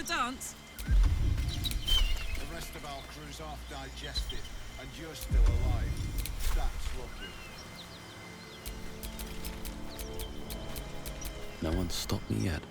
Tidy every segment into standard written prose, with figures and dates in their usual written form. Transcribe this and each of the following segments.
to dance? The rest of our crew's half digested, and you're still alive. That's lucky. No one's stopped me yet.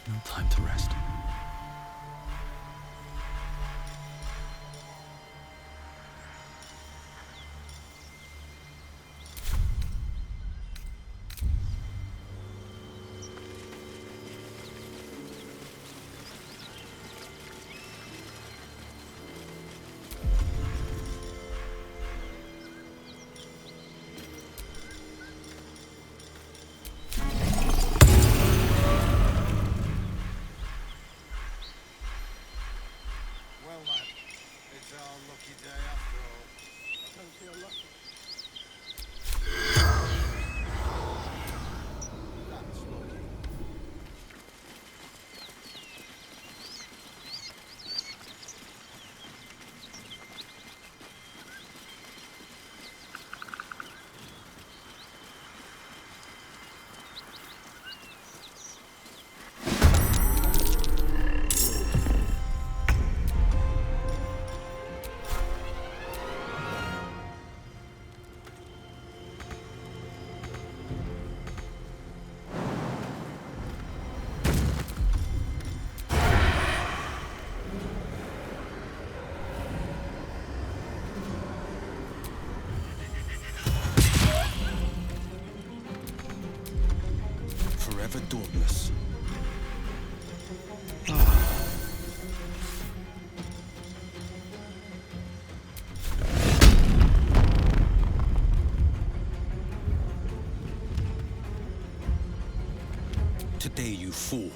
No time to rest. Forever dauntless. today, you fool.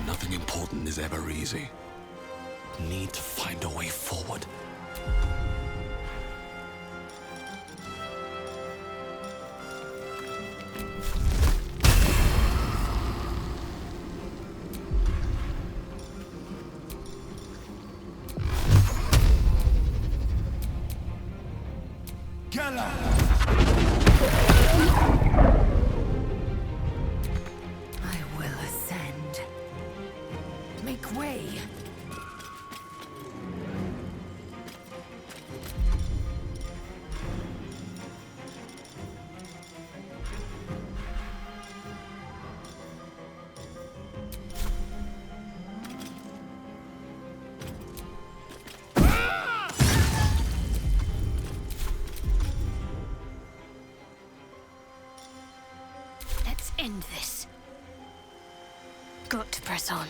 Nothing important is ever easy. Need to find a way forward. I will ascend. Make way. Let's end this. Got to press on.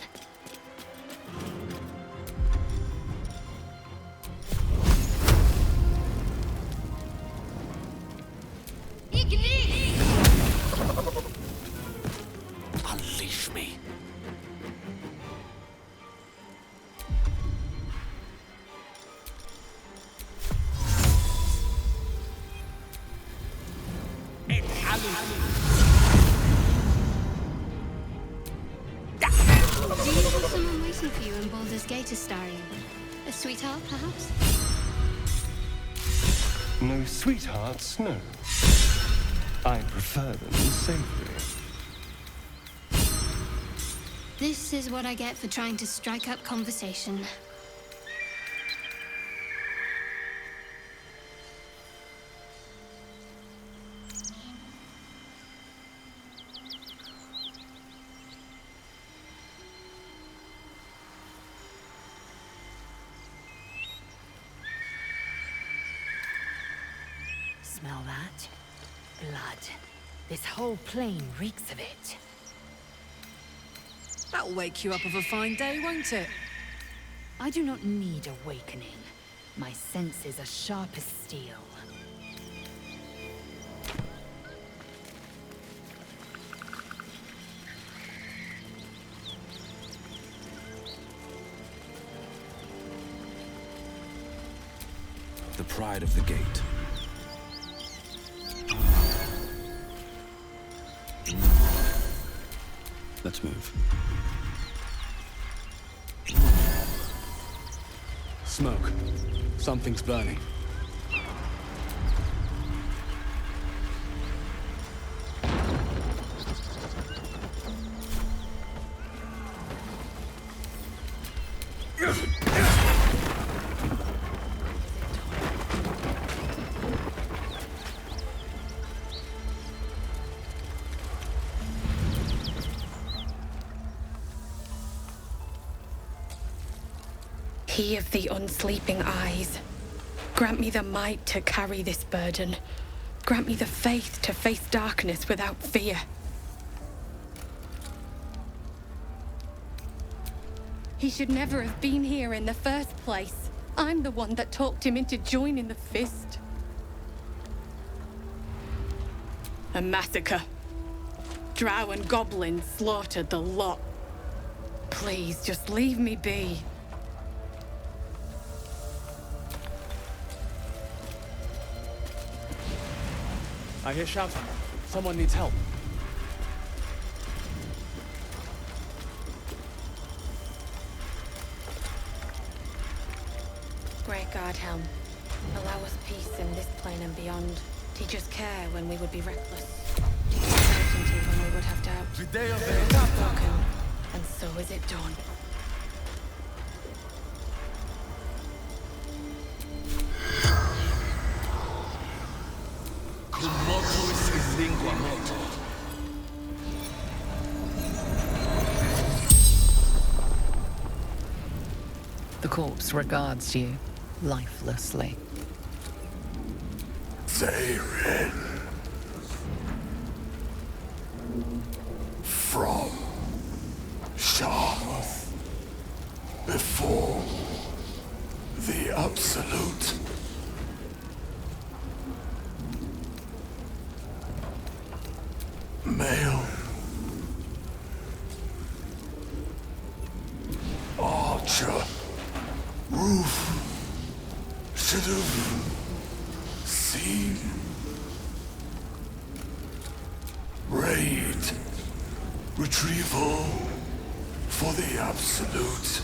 Unleash me. Do you have someone waiting for you in Baldur's Gate, Astarion? A sweetheart, perhaps? No sweethearts, no. I prefer them savory. This is what I get for trying to strike up conversation. Smell that? Blood. This whole plain reeks of it. That'll wake you up of a fine day, won't it? I do not need awakening. My senses are sharp as steel. The pride of the gate. Let's move. Smoke. Something's burning. He of the unsleeping eyes, grant me the might to carry this burden. Grant me the faith to face darkness without fear. He should never have been here in the first place. I'm the one that talked him into joining the Fist. A massacre. Drow and goblins slaughtered the lot. Please, just leave me be. I hear shouting. Someone needs help. Great God, Helm. Allow us peace in this plane and beyond. Teach us care when we would be reckless. Teach us certainty when we would have doubt. Today of It is spoken, and so is it done. The corpse regards you lifelessly. Therein. From Sharth. Before the Absolute. Male. Archer. Roof. Should have seen. Raid. Retrieval. For the absolute.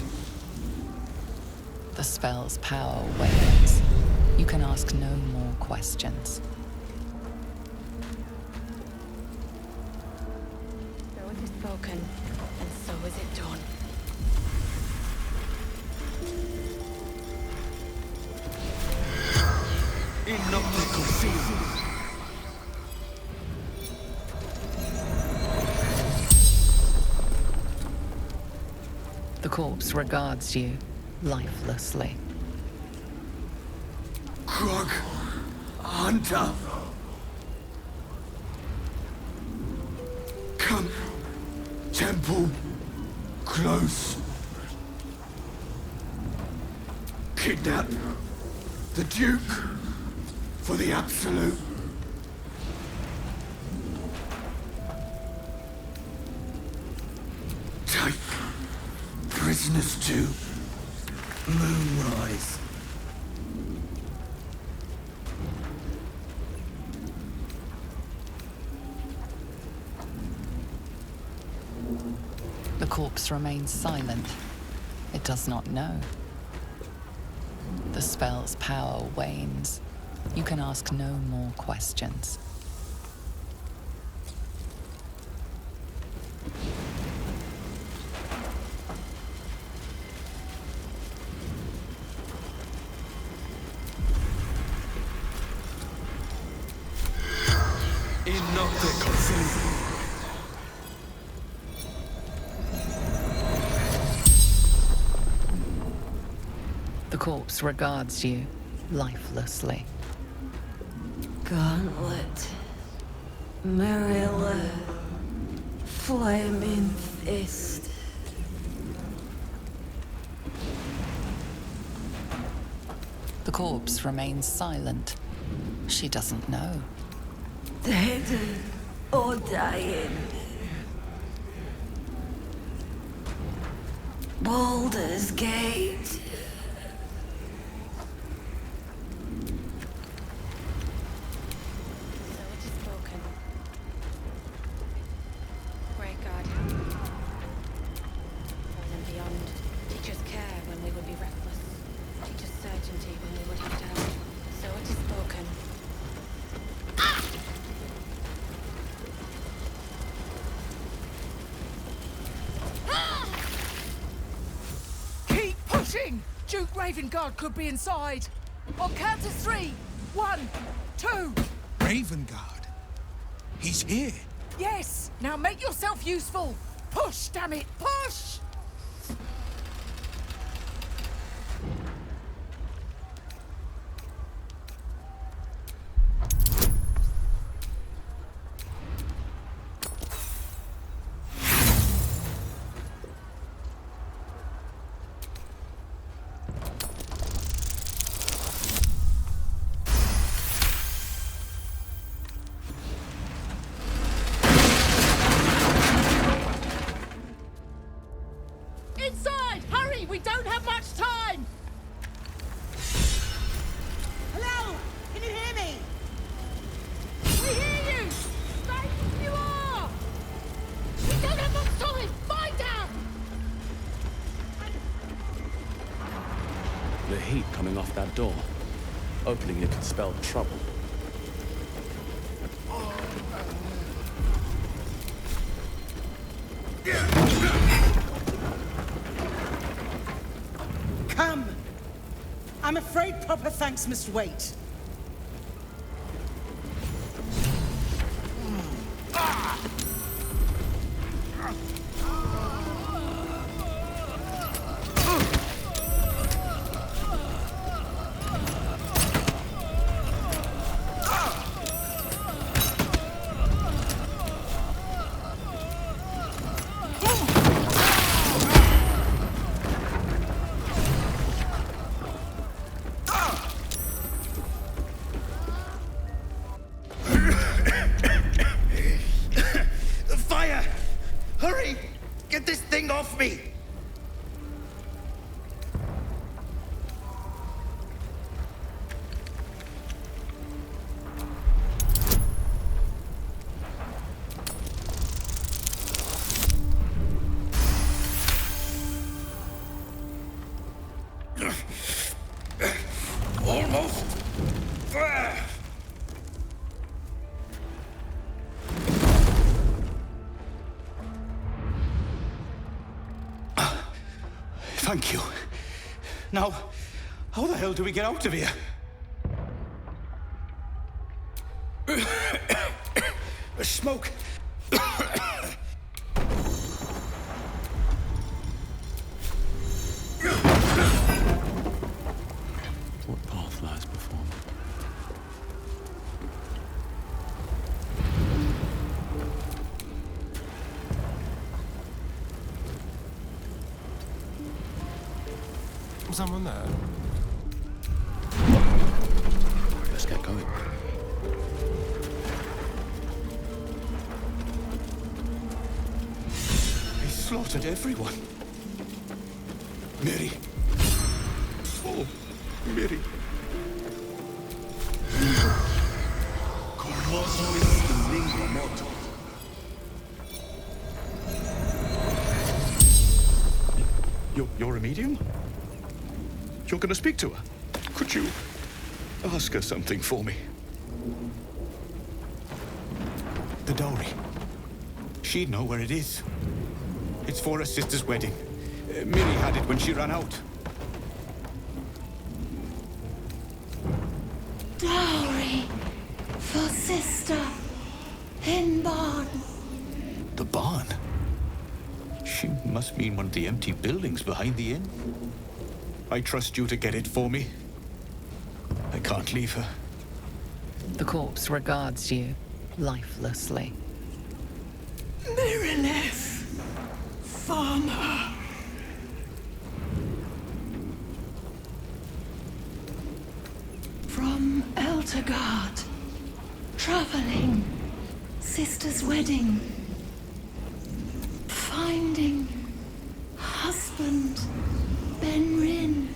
The spell's power wanes. You can ask no more questions. So it is spoken, and so is it done. In optical field. The corpse regards you lifelessly. Krug. Hunter. Come. Temple. Close. Kidnap. The Duke. For the absolute. Take. Prisoners to Moonrise. The corpse remains silent. It does not know. The spell's power wanes. You can ask no more questions. In optical field. The corpse regards you lifelessly. Gauntlet. Marilla. Flaming fist. The corpse remains silent. She doesn't know. Dead or dying. Baldur's Gate. Duke Ravengard could be inside. On count of 3. 1, 2. Ravengard? He's here. Yes. Now make yourself useful. Push, damn it, push! Inside! Hurry! We don't have much time! Hello? Can you hear me? We hear you! Stay where you are! We don't have much time! Find out! The heat coming off that door. Opening it could spell trouble. Come! I'm afraid proper thanks must wait. off me! Almost there! Thank you. Now, how the hell do we get out of here? The smoke! What path lies before me? Someone there? Let's get going. He slaughtered everyone. Mary. Oh, Mary. You're a medium? You're going to speak to her? Could you ask her something for me? The dowry. She'd know where it is. It's for her sister's wedding. Miri had it when she ran out. Dowry for sister in barn. The barn? She must mean one of the empty buildings behind the inn. I trust you to get it for me. I can't leave her. The corpse regards you lifelessly. Mirilith, farmer. From Eltergard, traveling, sister's wedding, finding husband Benrin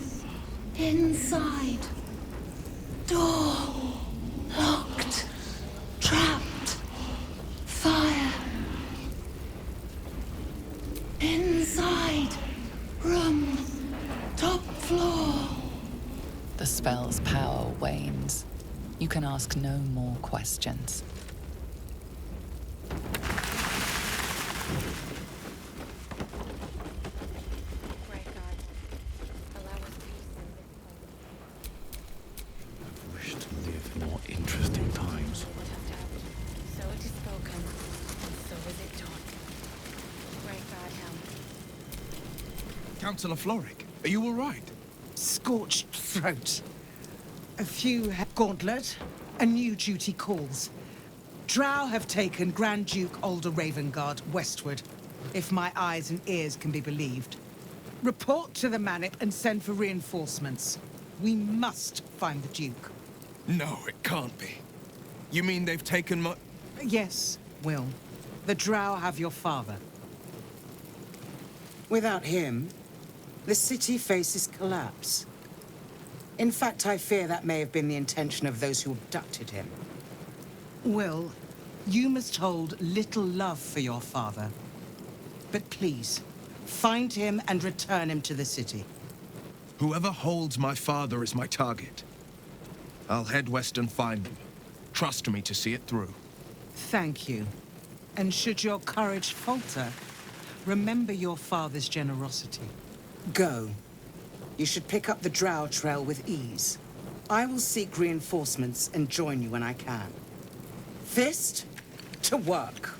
inside, door locked, trapped, fire inside, room, top floor. The spell's power wanes. You can ask no more questions. I've wished to live in more interesting times. So it is spoken, and so is it done. Great God, help. Councillor Floric, are you all right? Scorched throat. A few gauntlet, a new duty calls. Drow have taken Grand Duke Alder Ravengard westward, if my eyes and ears can be believed. Report to the Manip and send for reinforcements. We must find the Duke. No, it can't be. You mean they've taken my... Yes, Will. The Drow have your father. Without him, the city faces collapse. In fact, I fear that may have been the intention of those who abducted him. Will, you must hold little love for your father. But please, find him and return him to the city. Whoever holds my father is my target. I'll head west and find him. Trust me to see it through. Thank you. And should your courage falter, remember your father's generosity. Go. You should pick up the Drow trail with ease. I will seek reinforcements and join you when I can. Fist to work.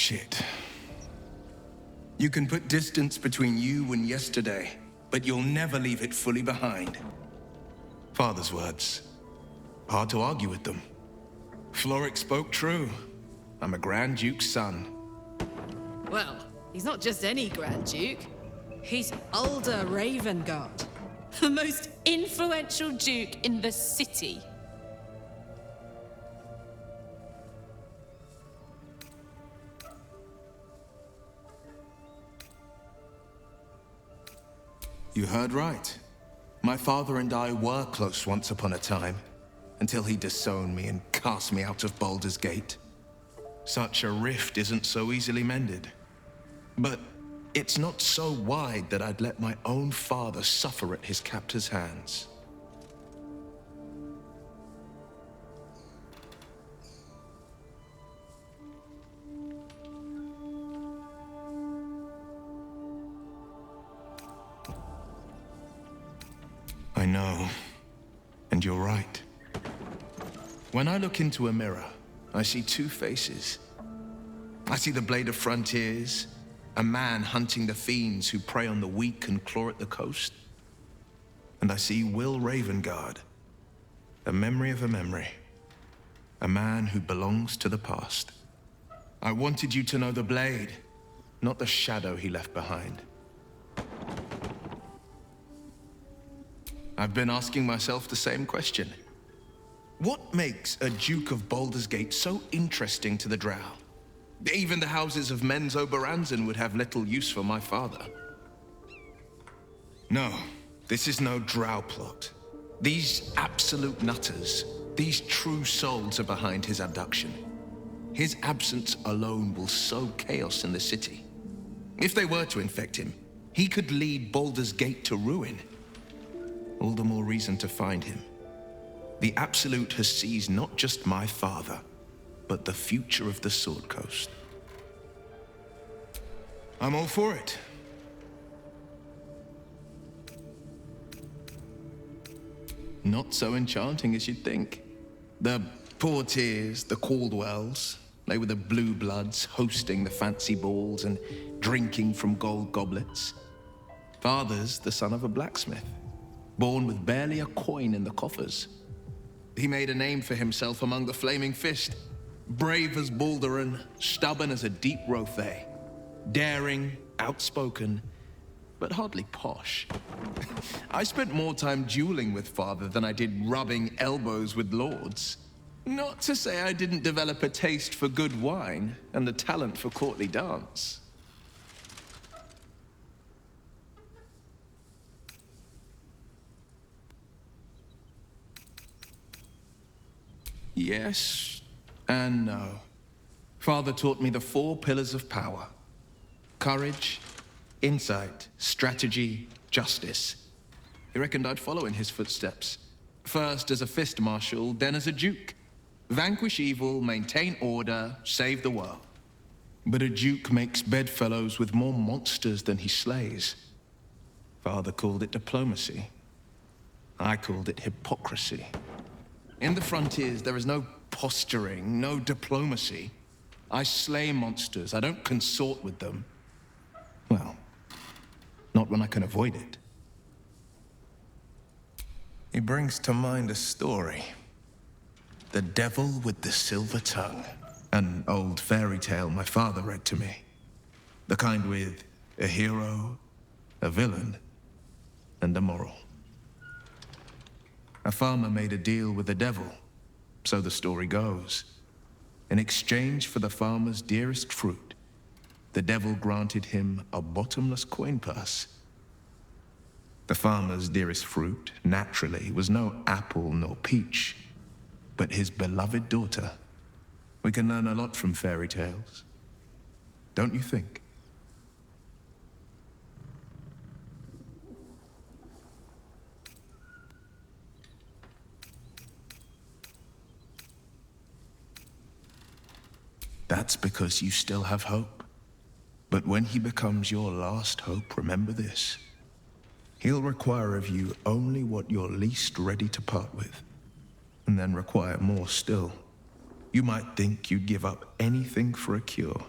Shit. You can put distance between you and yesterday, but you'll never leave it fully behind. Father's words. Hard to argue with them. Floric spoke true. I'm a Grand Duke's son. Well, he's not just any Grand Duke. He's Ulder Ravengard, the most influential Duke in the city. You heard right. My father and I were close once upon a time, until he disowned me and cast me out of Baldur's Gate. Such a rift isn't so easily mended. But it's not so wide that I'd let my own father suffer at his captor's hands. I know, and you're right. When I look into a mirror, I see two faces. I see the Blade of Frontiers, a man hunting the fiends who prey on the weak and claw at the coast. And I see Will Ravengard, a memory of a memory, a man who belongs to the past. I wanted you to know the Blade, not the shadow he left behind. I've been asking myself the same question. What makes a Duke of Baldur's Gate so interesting to the Drow? Even the houses of Men's Oberanzen would have little use for my father. No, this is no Drow plot. These absolute nutters, these true souls are behind his abduction. His absence alone will sow chaos in the city. If they were to infect him, he could lead Baldur's Gate to ruin. All the more reason to find him. The Absolute has seized not just my father, but the future of the Sword Coast. I'm all for it. Not so enchanting as you'd think. The Portiers, the Caldwells, they were the blue bloods hosting the fancy balls and drinking from gold goblets. Father's the son of a blacksmith, born with barely a coin in the coffers. He made a name for himself among the Flaming Fist. Brave as Baldur, stubborn as a deep Rothay. Daring, outspoken, but hardly posh. I spent more time dueling with father than I did rubbing elbows with lords. Not to say I didn't develop a taste for good wine and the talent for courtly dance. Yes and no. Father taught me the 4 pillars of power. Courage, insight, strategy, justice. He reckoned I'd follow in his footsteps. First as a fist marshal, then as a duke. Vanquish evil, maintain order, save the world. But a duke makes bedfellows with more monsters than he slays. Father called it diplomacy. I called it hypocrisy. In the frontiers, there is no posturing, no diplomacy. I slay monsters. I don't consort with them. Well, not when I can avoid it. He brings to mind a story. The Devil with the Silver Tongue. An old fairy tale my father read to me. The kind with a hero, a villain, and a moral. A farmer made a deal with the devil, so the story goes. In exchange for the farmer's dearest fruit, the devil granted him a bottomless coin purse. The farmer's dearest fruit, naturally, was no apple nor peach, but his beloved daughter. We can learn a lot from fairy tales, don't you think? That's because you still have hope. But when he becomes your last hope, remember this. He'll require of you only what you're least ready to part with, and then require more still. You might think you'd give up anything for a cure,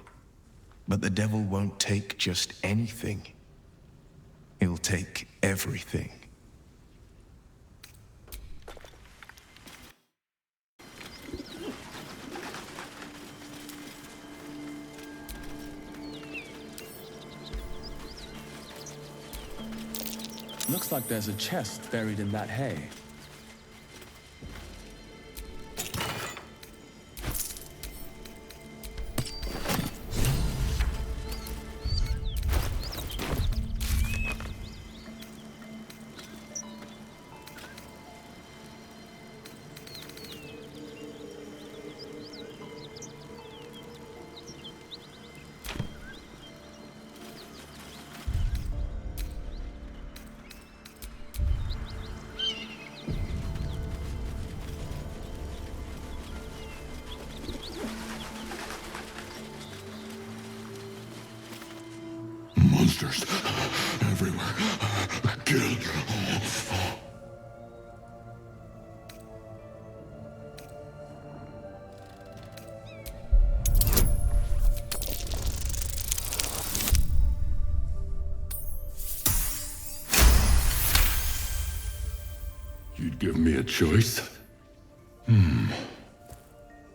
But the devil won't take just anything. He'll take everything. Looks like there's a chest buried in that hay. Monsters everywhere. Kill. You'd give me a choice?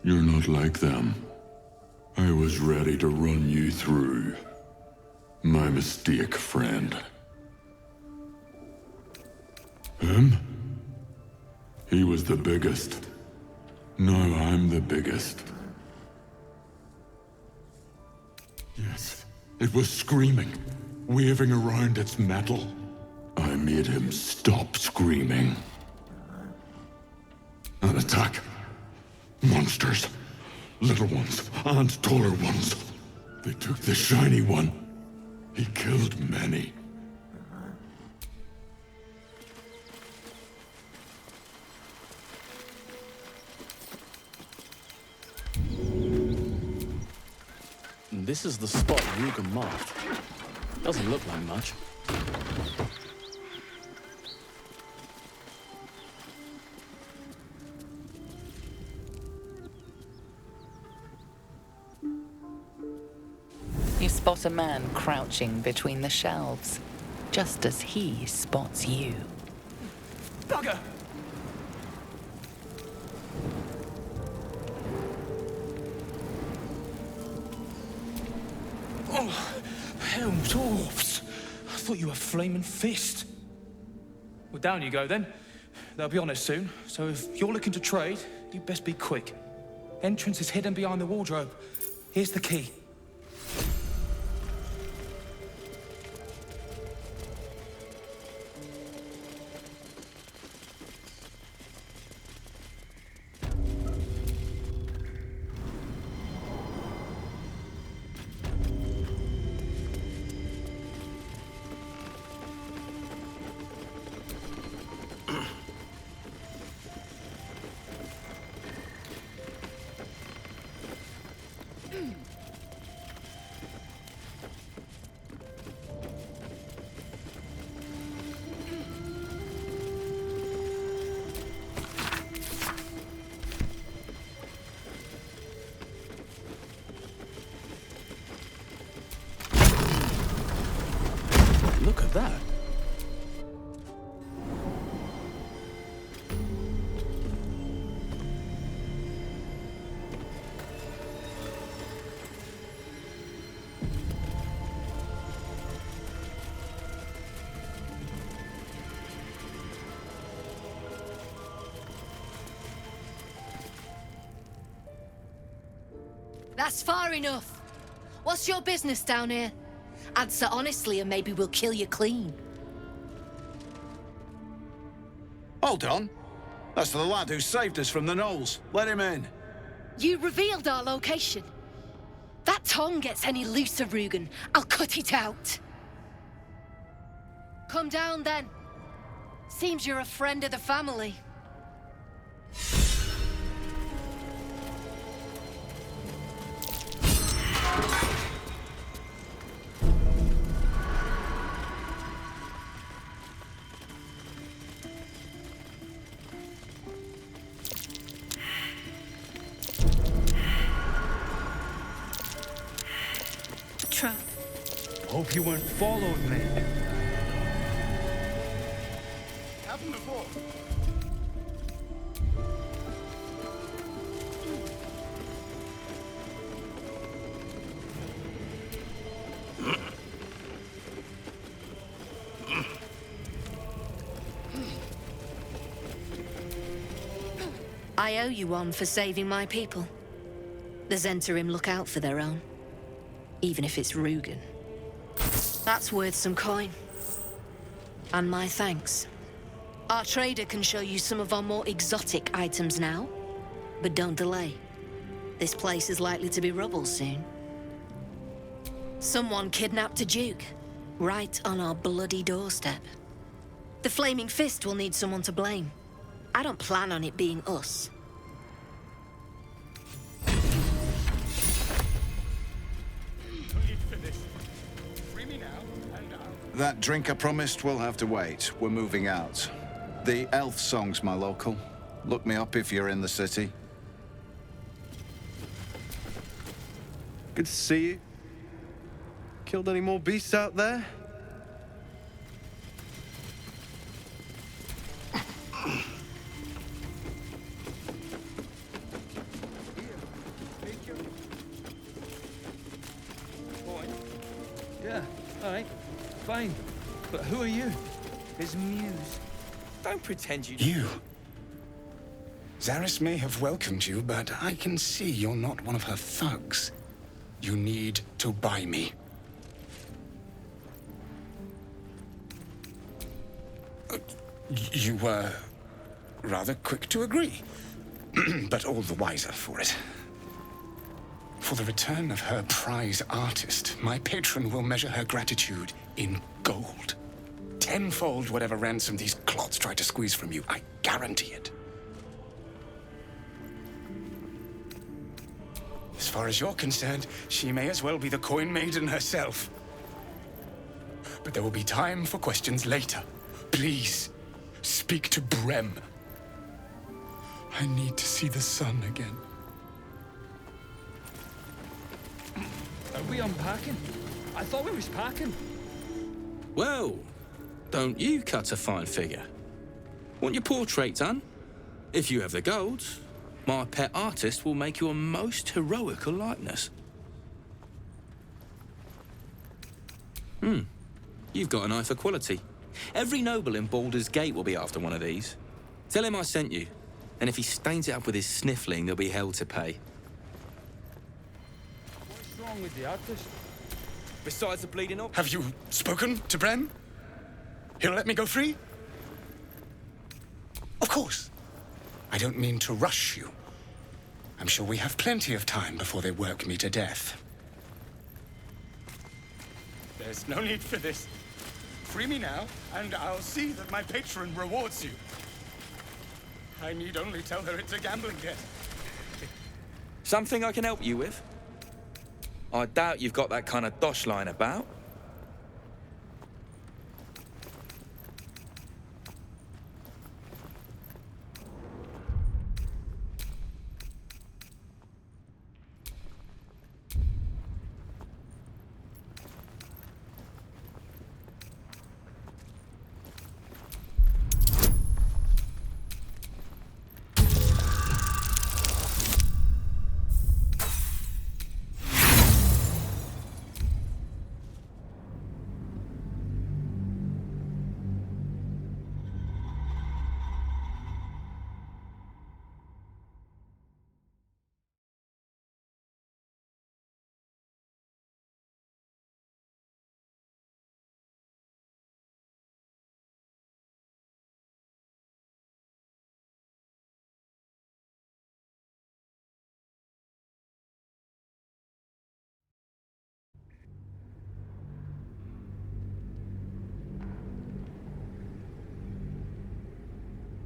You're not like them. I was ready to run you through. My mistake, friend. Him? He was the biggest. Now I'm the biggest. Yes, it was screaming, waving around its metal. I made him stop screaming. An attack. Monsters. Little ones and taller ones. They took the shiny one. He killed many. This is the spot Rugen marked. Doesn't look like much. You spot a man crouching between the shelves, just as he spots you. Bugger! Oh, hell, dwarves! I thought you were flaming fist. Well, down you go then. They'll be on us soon, so if you're looking to trade, you'd best be quick. Entrance is hidden behind the wardrobe. Here's the key. Look at that. That's far enough. What's your business down here? Answer honestly and maybe we'll kill you clean. Hold on. That's the lad who saved us from the gnolls. Let him in. You revealed our location. That tongue gets any looser, Rugen, I'll cut it out. Come down then. Seems you're a friend of the family. Hope you weren't followed, mate. Happened before. I owe you one for saving my people. The Zentarim look out for their own, even if it's Rugen. That's worth some coin. And my thanks. Our trader can show you some of our more exotic items now, but don't delay. This place is likely to be rubble soon. Someone kidnapped a Duke, right on our bloody doorstep. The Flaming Fist will need someone to blame. I don't plan on it being us. That drink I promised will have to wait. We're moving out. The Elf Song's my local. Look me up if you're in the city. Good to see you. Killed any more beasts out there? Yeah, alright. Fine. But who are you? His muse. Don't pretend you... You? Zaris may have welcomed you, but I can see you're not one of her thugs. You need to buy me. You were rather quick to agree, but all the wiser for it. For the return of her prize artist, my patron will measure her gratitude in gold. Tenfold whatever ransom these clots try to squeeze from you, I guarantee it. As far as you're concerned, she may as well be the coin maiden herself. But there will be time for questions later. Please, speak to Brem. I need to see the sun again. Are we unpacking? I thought we was packing. Well, don't you cut a fine figure? Want your portrait done? If you have the gold, my pet artist will make you a most heroical likeness. You've got an eye for quality. Every noble in Baldur's Gate will be after one of these. Tell him I sent you, and if he stains it up with his sniffling, there'll be hell to pay. What's wrong with the artist? Besides the bleeding up. Have you spoken to Brem? He'll let me go free? Of course. I don't mean to rush you. I'm sure we have plenty of time before they work me to death. There's no need for this. Free me now, and I'll see that my patron rewards you. I need only tell her it's a gambling debt. Something I can help you with? I doubt you've got that kind of dosh lying about.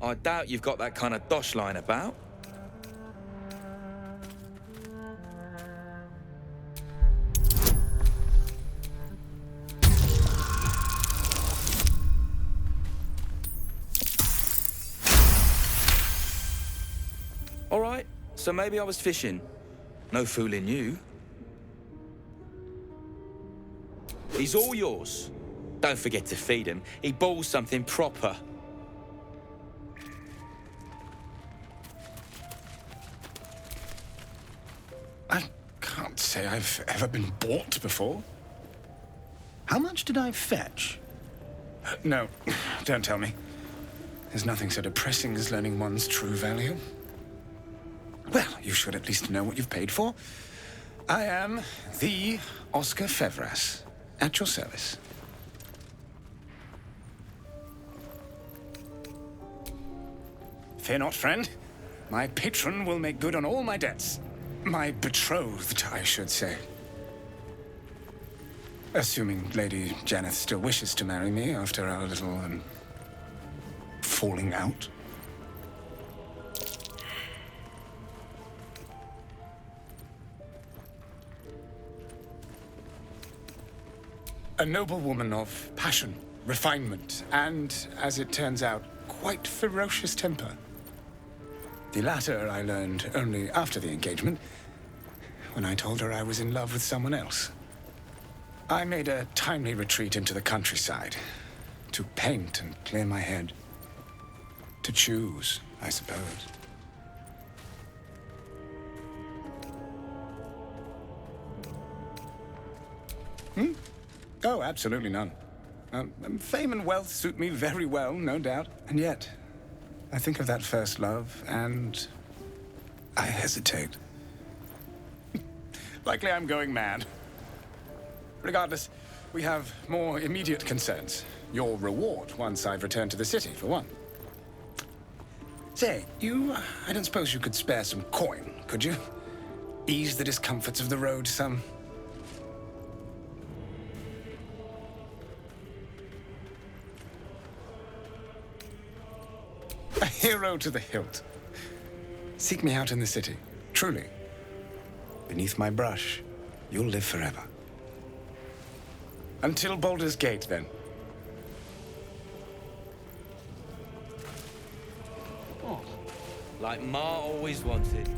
I doubt you've got that kind of dosh lying about. All right, so maybe I was fishing. No fooling you. He's all yours. Don't forget to feed him. He balls something proper. I can't say I've ever been bought before. How much did I fetch? No, don't tell me. There's nothing so depressing as learning one's true value. Well, you should at least know what you've paid for. I am the Oscar Fevras, at your service. Fear not, friend. My patron will make good on all my debts. My betrothed, I should say. Assuming Lady Janeth still wishes to marry me after our little, falling out. A noble woman of passion, refinement, and, as it turns out, quite ferocious temper. The latter I learned only after the engagement, when I told her I was in love with someone else. I made a timely retreat into the countryside, to paint and clear my head. To choose, I suppose. Oh, absolutely none. Fame and wealth suit me very well, no doubt. And yet, I think of that first love, and I hesitate. Likely I'm going mad. Regardless, we have more immediate concerns. Your reward once I've returned to the city, for one. Say, I don't suppose you could spare some coin, could you? Ease the discomforts of the road some. A hero to the hilt. Seek me out in the city, truly. Beneath my brush, you'll live forever. Until Baldur's Gate, then. Oh, like Ma always wanted.